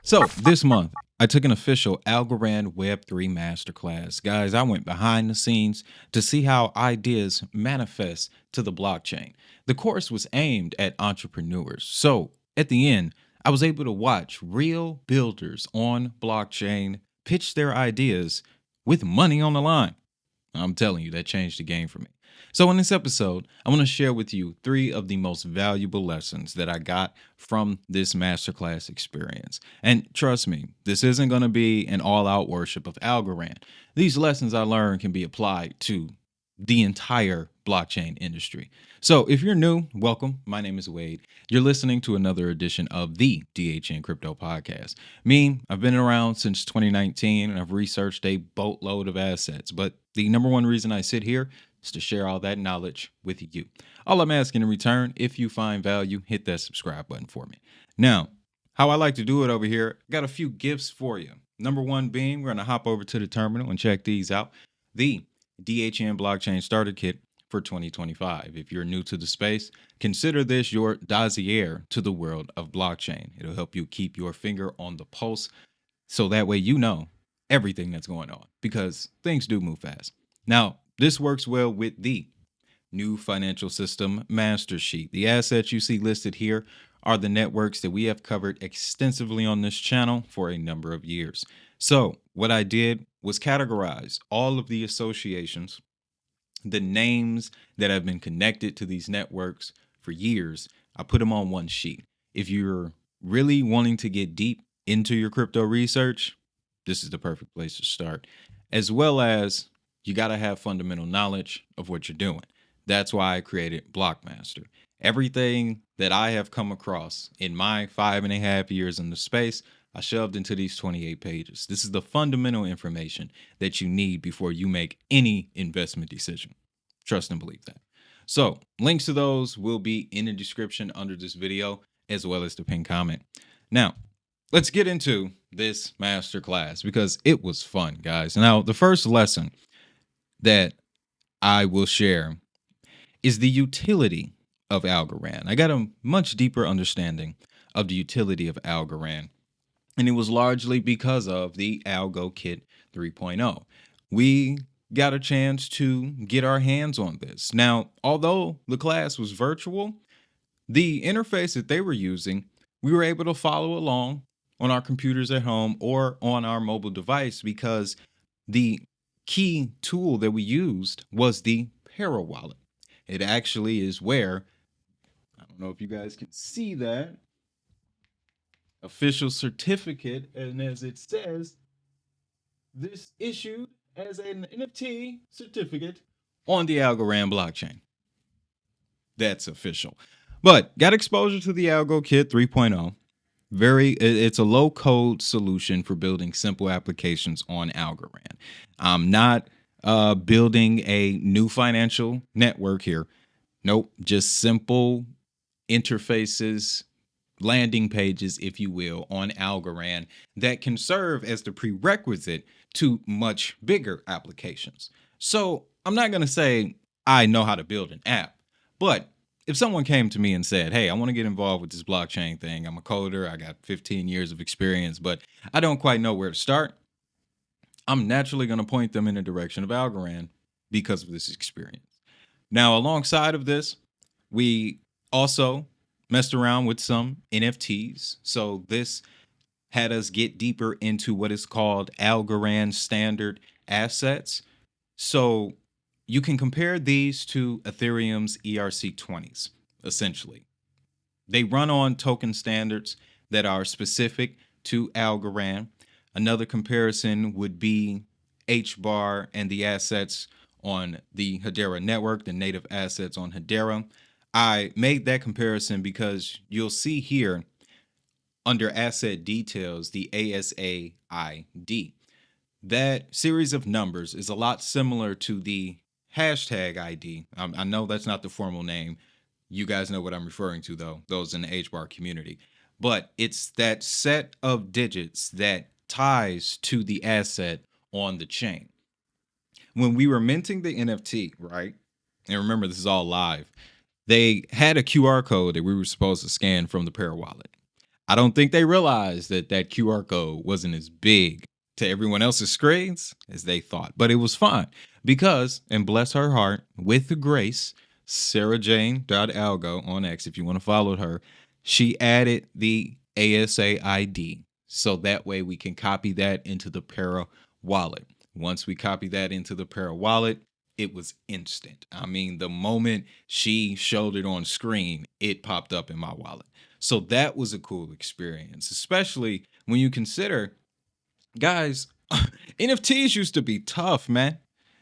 So this month, I took an official Algorand Web3 Masterclass. Guys, I went behind the scenes to see how ideas manifest to the blockchain. The course was aimed at entrepreneurs. So at the end, I was able to watch real builders on blockchain pitch their ideas with money on the line. I'm telling you, that changed the game for me. So, in this episode, I want to share with you three of the most valuable lessons that I got from this masterclass experience. And trust me, this isn't going to be an all out worship of Algorand. These lessons I learned can be applied to the entire blockchain industry. So, if you're new, welcome. My name is Wade. You're listening to another edition of the DHN Crypto Podcast. I've been around since 2019 and I've researched a boatload of assets. But the number one reason I sit here is to share all that knowledge with you. All I'm asking in return, if you find value, hit that subscribe button for me. Now, how I like to do it over here, I got a few gifts for you. Number one being, we're going to hop over to the terminal and check these out. The DHN Blockchain Starter Kit for 2025. If you're new to the space, consider this your dossier to the world of blockchain. It'll help you keep your finger on the pulse so that way you know everything that's going on because things do move fast. Now, this works well with the new financial system master sheet. The assets you see listed here are the networks that we have covered extensively on this channel for a number of years. So what I did was categorize all of the associations, the names that have been connected to these networks for years. I put them on one sheet. If you're really wanting to get deep into your crypto research, this is the perfect place to start. As well as you got to have fundamental knowledge of what you're doing. That's why I created Blockmaster. Everything that I have come across in my 5.5 years in the space, I shoved into these 28 pages. This is the fundamental information that you need before you make any investment decision. Trust and believe that. So links to those will be in the description under this video, as well as the pinned comment. Now, let's get into this masterclass because it was fun, guys. Now, the first lesson that I will share is the utility of Algorand. I got a much deeper understanding of the utility of Algorand, and it was largely because of the Algo Kit 3.0. We got a chance to get our hands on this. Now, although the class was virtual, the interface that they were using, we were able to follow along on our computers at home or on our mobile device because the key tool that we used was the Para wallet. It actually is where, I don't know if you guys can see that, official certificate, and as it says, this issued as an NFT certificate on the Algorand blockchain. That's official. But got exposure to the Algo Kit 3.0. It's a low code solution for building simple applications on Algorand. I'm not building a new financial network here. Nope, just simple interfaces, landing pages, if you will, on Algorand that can serve as the prerequisite to much bigger applications. So I'm not going to say I know how to build an app, but if someone came to me and said, hey, I want to get involved with this blockchain thing, I'm a coder, I got 15 years of experience, but I don't quite know where to start, I'm naturally going to point them in the direction of Algorand because of this experience. Now, alongside of this, we also messed around with some NFTs. So this had us get deeper into what is called Algorand standard assets. So you can compare these to Ethereum's ERC20s, essentially. They run on token standards that are specific to Algorand. Another comparison would be HBAR and the assets on the Hedera network, the native assets on Hedera. I made that comparison because you'll see here under asset details, the ASA ID. That series of numbers is a lot similar to the hashtag ID. I know that's not the formal name. You guys know what I'm referring to, though, those in the HBAR community. But it's that set of digits that ties to the asset on the chain. When we were minting the NFT, right? And remember, this is all live. They had a QR code that we were supposed to scan from the Para wallet. I don't think they realized that that QR code wasn't as big to everyone else's screens as they thought, but it was fine because, and bless her heart, with the grace, sarahjane.algo on X, if you want to follow her, she added the ASA ID. So that way we can copy that into the Para wallet. Once we copy that into the Para wallet, it was instant. I mean, the moment she showed it on screen, it popped up in my wallet. So that was a cool experience, especially when you consider, guys, NFTs used to be tough, man.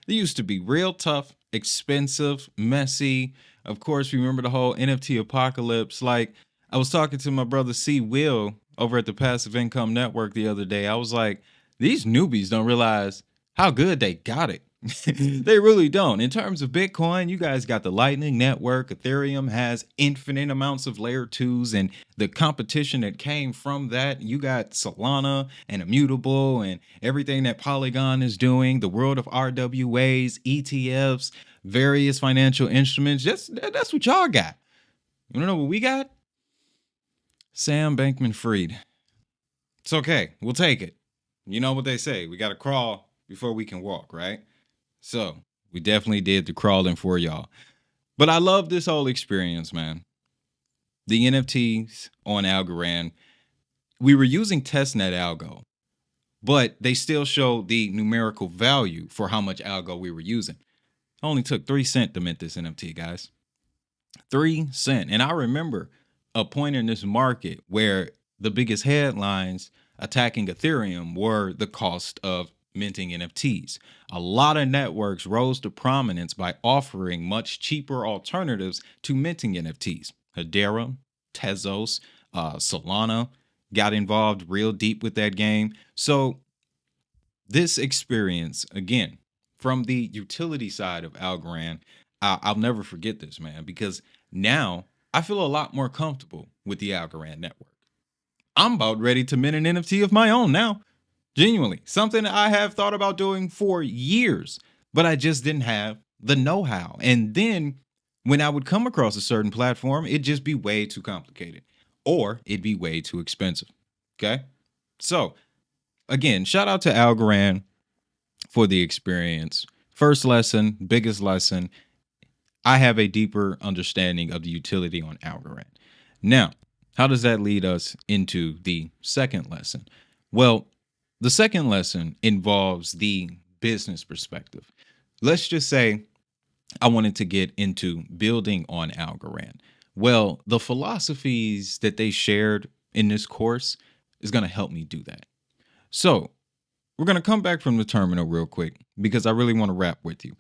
They used to be real tough, expensive, messy. Of course, remember the whole NFT apocalypse. Like, I was talking to my brother C. Will over at the Passive Income Network the other day. I was like, these newbies don't realize how good they got it. They really don't. In terms of Bitcoin, you guys got the Lightning Network. Ethereum has infinite amounts of layer twos, and the competition that came from that. You got Solana and Immutable and everything that Polygon is doing, the world of RWAs, ETFs, various financial instruments. That's what y'all got. You wanna know what we got? Sam Bankman Fried. It's okay. We'll take it. You know what they say. We got to crawl before we can walk, right? So we definitely did the crawling for y'all. But I love this whole experience, man. The NFTs on Algorand, we were using testnet algo, but they still show the numerical value for how much algo we were using. It only took 3 cents to mint this NFT, guys. 3 cents. And I remember a point in this market where the biggest headlines attacking Ethereum were the cost of minting NFTs. A lot of networks rose to prominence by offering much cheaper alternatives to minting NFTs. Hedera, Tezos, Solana got involved real deep with that game. So this experience, again, from the utility side of Algorand, I'll never forget this, man, because now I feel a lot more comfortable with the Algorand network. I'm about ready to mint an NFT of my own now. Genuinely, something I have thought about doing for years, but I just didn't have the know-how. And then when I would come across a certain platform, it'd just be way too complicated or it'd be way too expensive. Okay. So again, shout out to Algorand for the experience. First lesson, biggest lesson. I have a deeper understanding of the utility on Algorand. Now, how does that lead us into the second lesson? Well, the second lesson involves the business perspective. Let's just say I wanted to get into building on Algorand. Well, the philosophies that they shared in this course is going to help me do that. So we're going to come back from the terminal real quick because I really want to wrap with you.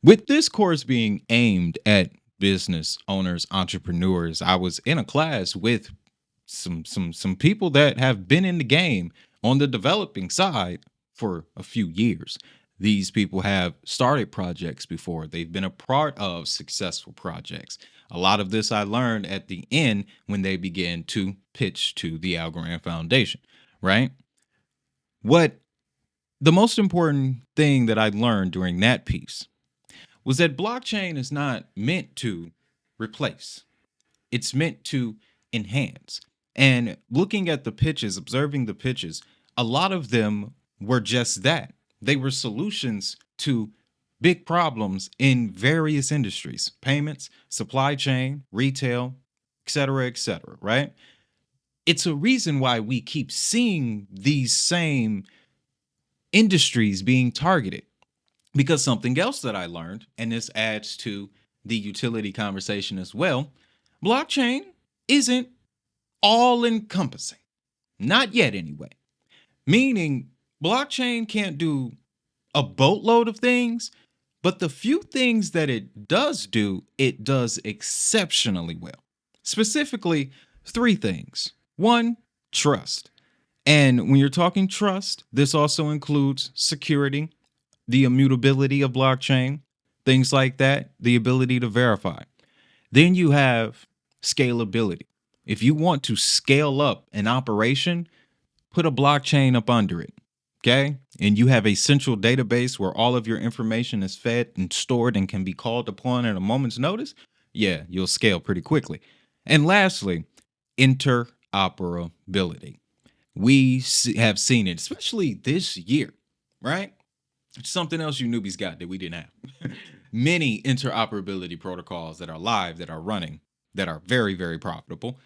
With this course being aimed at business owners, entrepreneurs, I was in a class with some people that have been in the game on the developing side for a few years. These people have started projects before. They've been a part of successful projects. A lot of this I learned at the end when they began to pitch to the Algorand Foundation, right? What the most important thing that I learned during that piece was that blockchain is not meant to replace. It's meant to enhance. And looking at the pitches, observing the pitches, a lot of them were just that. They were solutions to big problems in various industries, payments, supply chain, retail, et cetera, right? It's a reason why we keep seeing these same industries being targeted. Because something else that I learned, and this adds to the utility conversation as well, blockchain isn't all encompassing. Not yet, anyway. Meaning, blockchain can't do a boatload of things, but the few things that it do, it does exceptionally well. Specifically, 3 things. 1, trust. And when you're talking trust, this also includes security, the immutability of blockchain, things like that, the ability to verify. Then you have scalability. If you want to scale up an operation, put a blockchain up under it, okay? And you have a central database where all of your information is fed and stored and can be called upon at a moment's notice. Yeah, you'll scale pretty quickly. And lastly, interoperability. interoperability. We have seen it, especially this year, right? Something else you newbies got that we didn't have. Many interoperability protocols that are live, that are running, that are very, very profitable.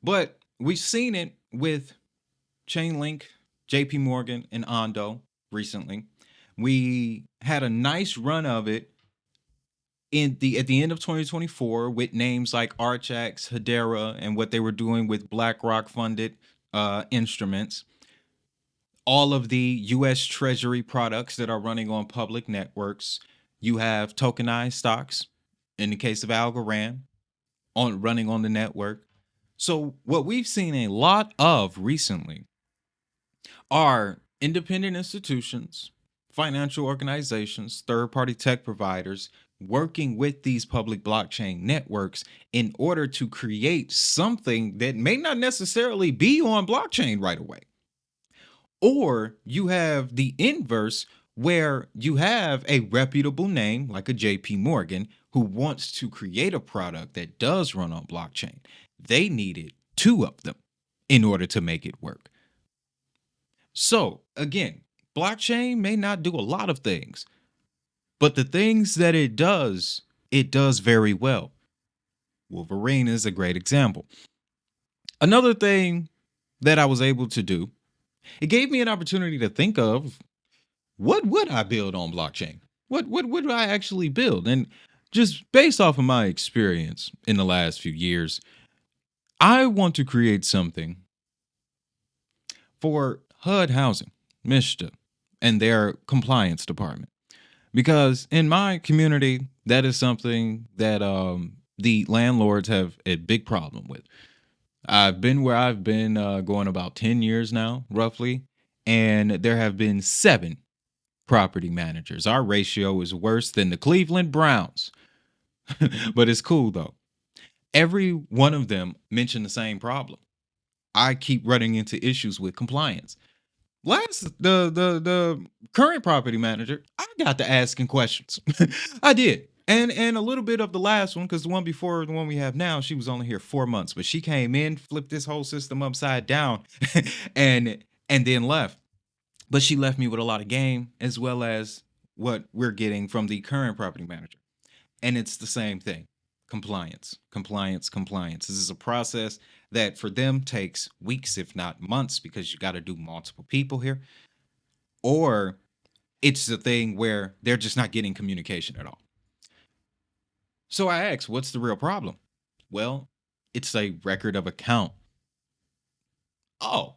But we've seen it with Chainlink, JP Morgan, and Ondo recently. We had a nice run of it at the end of 2024 with names like Archax, Hedera, and what they were doing with BlackRock funded instruments. All of the US Treasury products that are running on public networks. You have tokenized stocks in the case of Algorand on running on the network. So what we've seen a lot of recently are independent institutions, financial organizations, third-party tech providers working with these public blockchain networks in order to create something that may not necessarily be on blockchain right away. Or you have the inverse where you have a reputable name like a JP Morgan who wants to create a product that does run on blockchain. They needed two of them in order to make it work. So, again, blockchain may not do a lot of things, but the things that it does very well. Wolverine is a great example. Another thing that I was able to do, it gave me an opportunity to think of what would I build on blockchain? What would I actually build? And just based off of my experience in the last few years, I want to create something for HUD Housing, MISHDA, and their compliance department. Because in my community, that is something that the landlords have a big problem with. I've been where I've been going about 10 years now, roughly, and there have been 7 property managers. Our ratio is worse than the Cleveland Browns, but it's cool though. Every one of them mentioned the same problem. I keep running into issues with compliance. The current property manager, I got to asking questions. I did. And a little bit of the last one, because the one before the one we have now, she was only here 4 months, but she came in, flipped this whole system upside down, and then left. But she left me with a lot of game as well as what we're getting from the current property manager. And it's the same thing. Compliance, compliance, compliance. This is a process that for them takes weeks, if not months, because you got to do multiple people here. Or it's the thing where they're just not getting communication at all. So I asked, what's the real problem? Well, it's a record of account. Oh,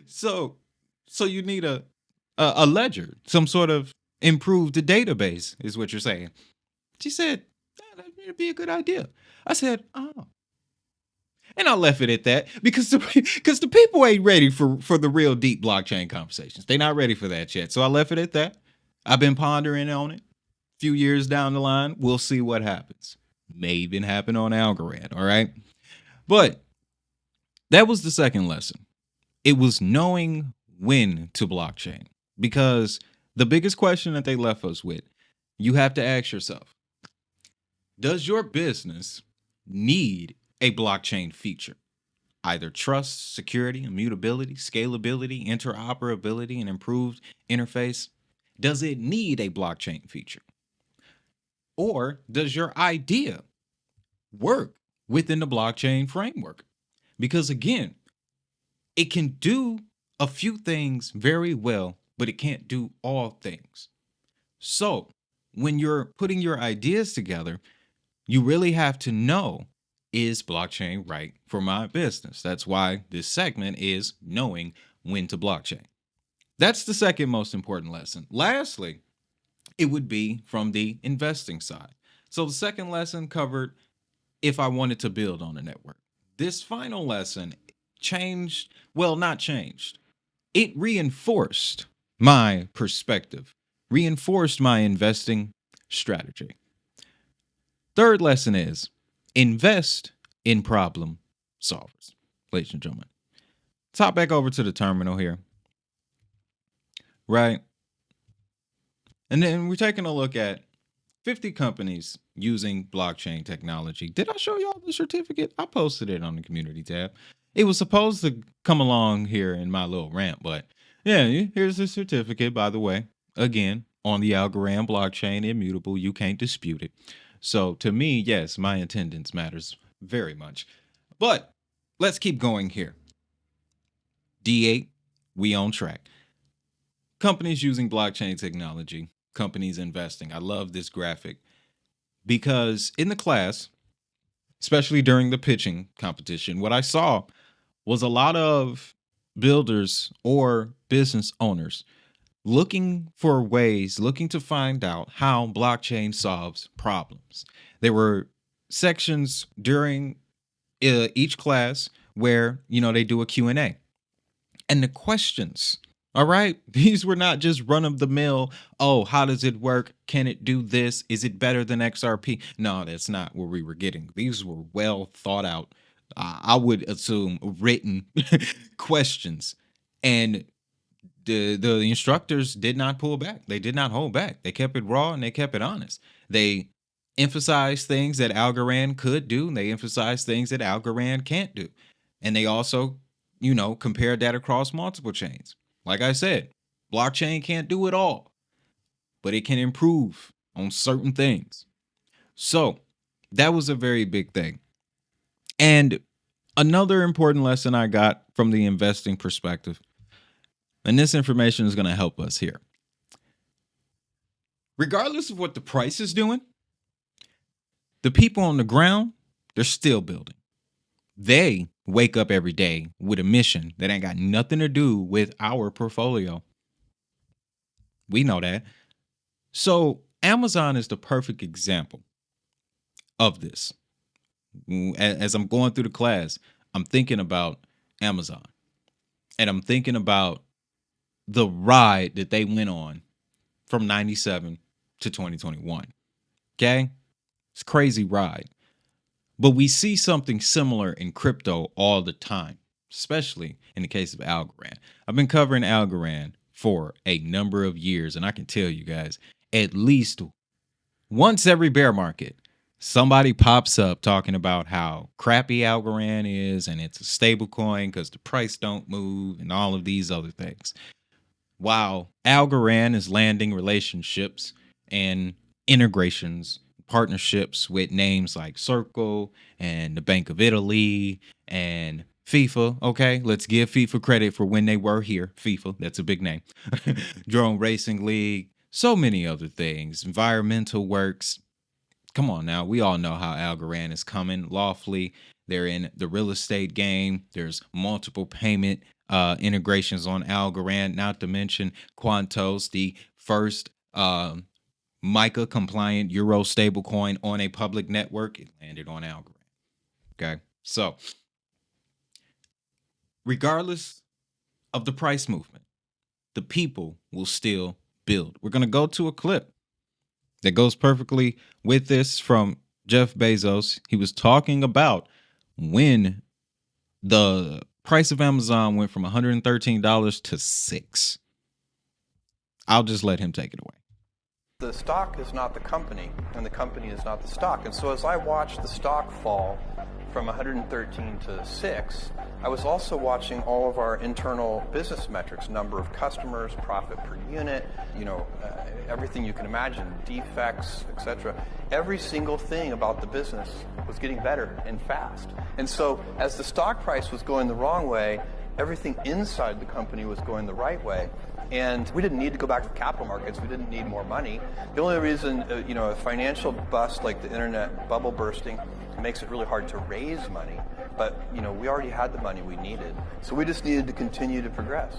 so you need a ledger, some sort of improved database, is what you're saying. She said, "Yeah, that'd be a good idea." I said, "Oh," and I left it at that because the people ain't ready for the real deep blockchain conversations. They're not ready for that yet. So I left it at that. I've been pondering on it. A few years down the line, we'll see what happens. May even happen on Algorand. All right, but that was the second lesson. It was knowing when to blockchain, because the biggest question that they left us with, you have to ask yourself, does your business need a blockchain feature? Either trust, security, immutability, scalability, interoperability, and improved interface. Does it need a blockchain feature? Or does your idea work within the blockchain framework? Because again, it can do a few things very well, but it can't do all things. So when you're putting your ideas together, you really have to know, is blockchain right for my business? That's why this segment is knowing when to blockchain. That's the second most important lesson. Lastly, it would be from the investing side. So the second lesson covered if I wanted to build on a network. This final lesson changed, well, not changed. It reinforced my perspective, reinforced my investing strategy. Third lesson is invest in problem solvers, ladies and gentlemen. Top back over to the terminal here, right? And then we're taking a look at 50 companies using blockchain technology. Did I show y'all the certificate? I posted it on the community tab. It was supposed to come along here in my little rant, but yeah, here's the certificate, by the way. Again, on the Algorand blockchain, immutable. You can't dispute it. So to me, yes, my attendance matters very much. But let's keep going here. D8, we on track. Companies using blockchain technology, companies investing. I love this graphic because in the class, especially during the pitching competition, what I saw was a lot of builders or business owners looking for ways, looking to find out how blockchain solves problems. There were sections during each class where, they do a Q&A. And the questions, all right, these were not just run of the mill. Oh, how does it work? Can it do this? Is it better than XRP? No, that's not what we were getting. These were well thought out, I would assume written questions. And the instructors did not pull back. They did not hold back. They kept it raw and they kept it honest. They emphasized things that Algorand could do, and they emphasized things that Algorand can't do. And they also, compared that across multiple chains. Like I said, blockchain can't do it all, but it can improve on certain things. So that was a very big thing. And another important lesson I got from the investing perspective, and this information is going to help us here. Regardless of what the price is doing, the people on the ground, they're still building. They wake up every day with a mission that ain't got nothing to do with our portfolio. We know that. So Amazon is the perfect example of this. As I'm going through the class, I'm thinking about Amazon, and I'm thinking about the ride that they went on from 97 to 2021. Okay? It's a crazy ride. But we see something similar in crypto all the time, especially in the case of Algorand. I've been covering Algorand for a number of years, and I can tell you guys, at least once every bear market, somebody pops up talking about how crappy Algorand is, and it's a stable coin because the price don't move and all of these other things. While Algorand is landing relationships and integrations, partnerships with names like Circle and the Bank of Italy and FIFA. Okay, let's give FIFA credit for when they were here. FIFA, that's a big name. Drone Racing League, so many other things. Environmental Works. Come on now, we all know how Algorand is coming lawfully. They're in the real estate game. There's multiple payment integrations on Algorand, not to mention Quantos, the first MiCA compliant Euro stablecoin on a public network. It landed on Algorand. Okay, so regardless of the price movement, the people will still build. We're going to go to a clip that goes perfectly with this from Jeff Bezos. He was talking about when the price of Amazon went from $113 to $6. I'll just let him take it away. The stock is not the company, and the company is not the stock. And so as I watched the stock fall from 113 to 6, I was also watching all of our internal business metrics, number of customers, profit per unit, everything you can imagine, defects, etc. Every single thing about the business was getting better and fast. And so as the stock price was going the wrong way, everything inside the company was going the right way. And we didn't need to go back to the capital markets. We didn't need more money. The only reason, a financial bust like the internet bubble bursting makes it really hard to raise money. But, we already had the money we needed. So we just needed to continue to progress.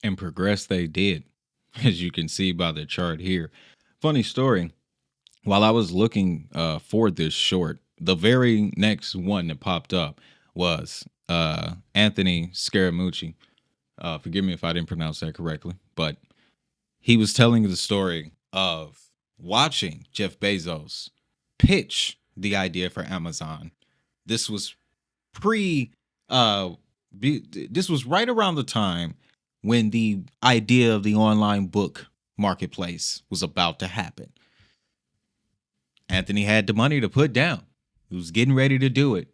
And progress they did, as you can see by the chart here. Funny story. While I was looking for this short, the very next one that popped up was Anthony Scaramucci. Forgive me if I didn't pronounce that correctly, but he was telling the story of watching Jeff Bezos pitch the idea for Amazon. This was this was right around the time when the idea of the online book marketplace was about to happen. Anthony had the money to put down. He was getting ready to do it.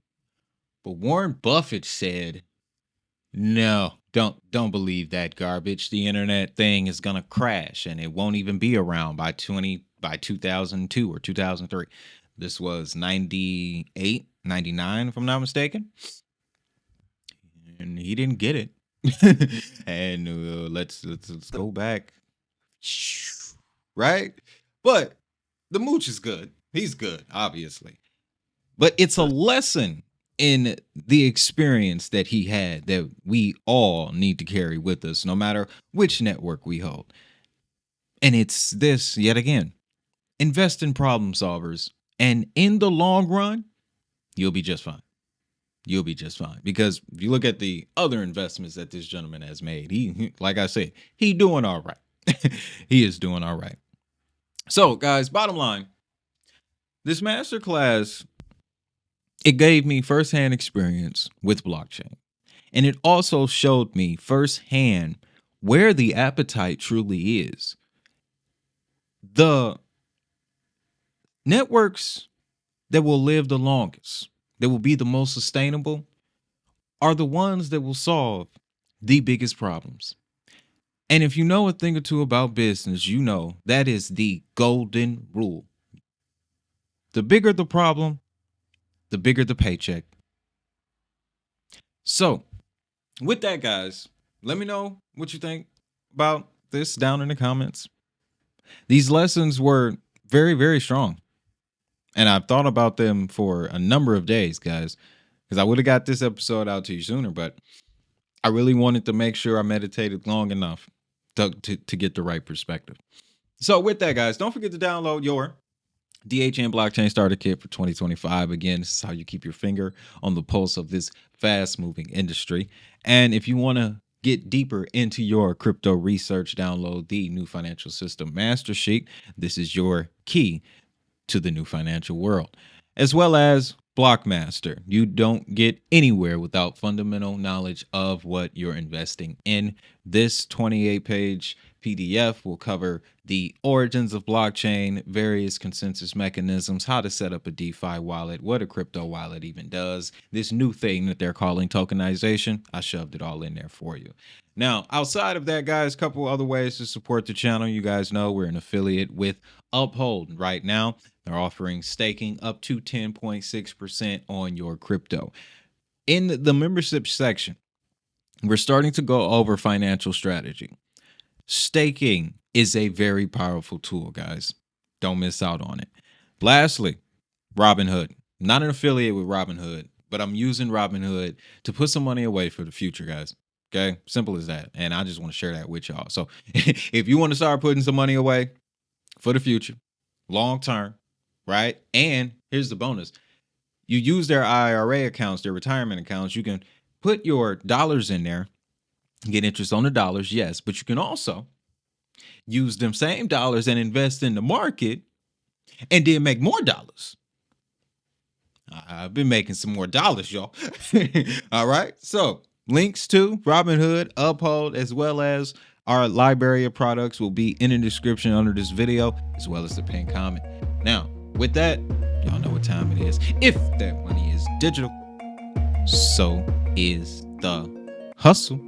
But Warren Buffett said, no, don't believe that garbage. The internet thing is gonna crash and it won't even be around by 2002 or 2003. This was 98, 99, if I'm not mistaken. And he didn't get it. And let's go back. Right? But the mooch is good. He's good, obviously. But it's a lesson in the experience that he had that we all need to carry with us, no matter which network we hold. And it's this, yet again, invest in problem solvers. And in the long run, you'll be just fine. You'll be just fine. Because if you look at the other investments that this gentleman has made, he like I said, he doing all right. He is doing all right. So, guys, bottom line, this masterclass, it gave me firsthand experience with blockchain. And it also showed me firsthand where the appetite truly is. The networks that will live the longest, that will be the most sustainable, are the ones that will solve the biggest problems. And if you know a thing or two about business, you know that is the golden rule. The bigger the problem, the bigger the paycheck. So, with that, guys, let me know what you think about this down in the comments. These lessons were very, very strong. And I've thought about them for a number of days, guys, because I would have got this episode out to you sooner, but I really wanted to make sure I meditated long enough to get the right perspective. So with that, guys, don't forget to download your DHN Blockchain Starter Kit for 2025. Again, this is how you keep your finger on the pulse of this fast-moving industry. And if you want to get deeper into your crypto research, download the New Financial System Master Sheet. This is your key to the new financial world, as well as Blockmaster. You don't get anywhere without fundamental knowledge of what you're investing in. This 28-page PDF will cover the origins of blockchain, various consensus mechanisms, how to set up a DeFi wallet, what a crypto wallet even does, this new thing that they're calling tokenization. I shoved it all in there for you. Now, outside of that, guys, a couple other ways to support the channel. You guys know we're an affiliate with Uphold right now. They're offering staking up to 10.6% on your crypto. In the membership section, we're starting to go over financial strategy. Staking is a very powerful tool, guys. Don't miss out on it. Lastly, Robinhood. Not an affiliate with Robinhood, but I'm using Robinhood to put some money away for the future, guys. Okay, simple as that. And I just want to share that with y'all. So if you want to start putting some money away for the future, long term, right? And here's the bonus. You use their IRA accounts, their retirement accounts. You can put your dollars in there, get interest on the dollars, yes, but you can also use them same dollars and invest in the market and then make more dollars. I've been making some more dollars, y'all. All right. So links to Robinhood, Uphold, as well as our library of products will be in the description under this video, as well as the pinned comment. Now, with that, y'all know what time it is. If that money is digital, so is the hustle.